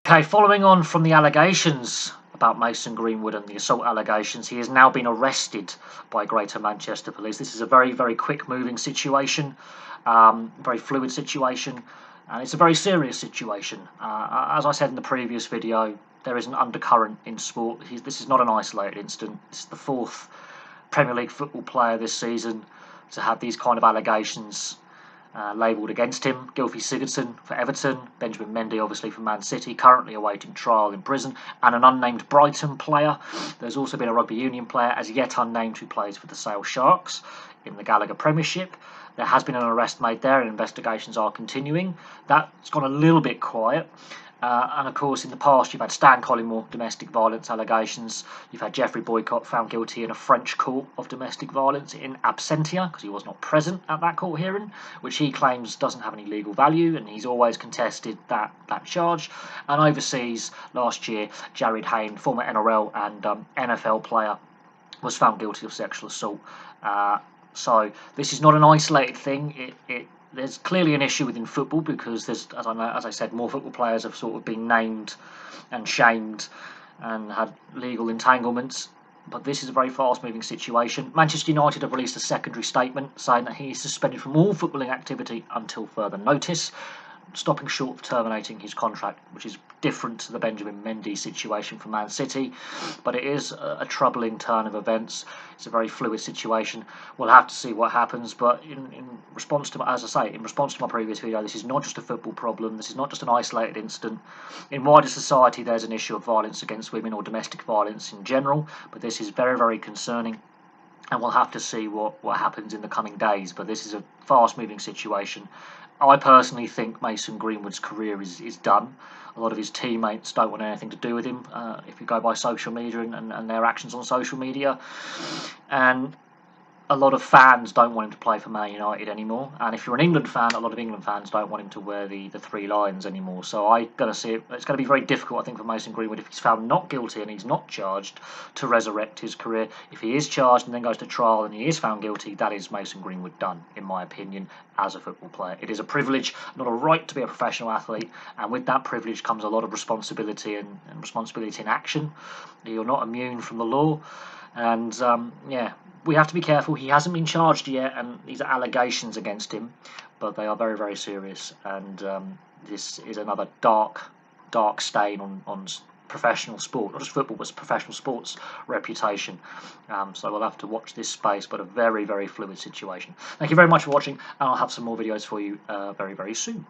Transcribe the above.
Okay, following on from the allegations about Mason Greenwood and the assault allegations, he has now been arrested by Greater Manchester Police. This is a very, very quick moving situation, very fluid situation, and it's a very serious situation. As I said in the previous video, there is an undercurrent in sport. This is not an isolated incident. This is the fourth Premier League football player this season to have these kind of allegations labelled against him. Gylfi Sigurdsson for Everton, Benjamin Mendy obviously for Man City, currently awaiting trial in prison, and an unnamed Brighton player. There's also been a rugby union player, as yet unnamed, who plays for the Sale Sharks in the Gallagher Premiership. There has been an arrest made there and investigations are continuing. That's gone a little bit quiet. And of course, in the past, you've had Stan Collymore, domestic violence allegations. You've had Jeffrey Boycott found guilty in a French court of domestic violence in absentia, because he was not present at that court hearing, which he claims doesn't have any legal value, and he's always contested that charge. And overseas, last year, Jared Hayne, former NRL and NFL player, was found guilty of sexual assault. So this is not an isolated thing. There's clearly an issue within football because there's, as I said, more football players have sort of been named and shamed and had legal entanglements. But this is a very fast-moving situation. Manchester United have released a secondary statement saying that he is suspended from all footballing activity until further notice, stopping short of terminating his contract, which is different to the Benjamin Mendy situation for Man City, but it is a troubling turn of events. It's a very fluid situation. We'll have to see what happens, but in response to, as I say, in response to my previous video, this is not just a football problem, this is not just an isolated incident. In wider society, there's an issue of violence against women or domestic violence in general, but this is very, very concerning. And we'll have to see what happens in the coming days, but this is a fast-moving situation. I personally think Mason Greenwood's career is done. A lot of his teammates don't want anything to do with him, if you go by social media and their actions on social media. And a lot of fans don't want him to play for Man United anymore. And if you're an England fan, a lot of England fans don't want him to wear the three lions anymore. So I'm going to see it. It's going to be very difficult, I think, for Mason Greenwood, if he's found not guilty and he's not charged, to resurrect his career. If he is charged and then goes to trial and he is found guilty, that is Mason Greenwood done, in my opinion, as a football player. It is a privilege, not a right, to be a professional athlete. And with that privilege comes a lot of responsibility and responsibility in action. You're not immune from the law. And, yeah, we have to be careful. He hasn't been charged yet, and these are allegations against him, but they are very, very serious. And this is another dark stain on professional sport, not just football, but professional sports reputation. So we'll have to watch this space, but a very, very fluid situation. Thank you very much for watching, and I'll have some more videos for you very, very soon.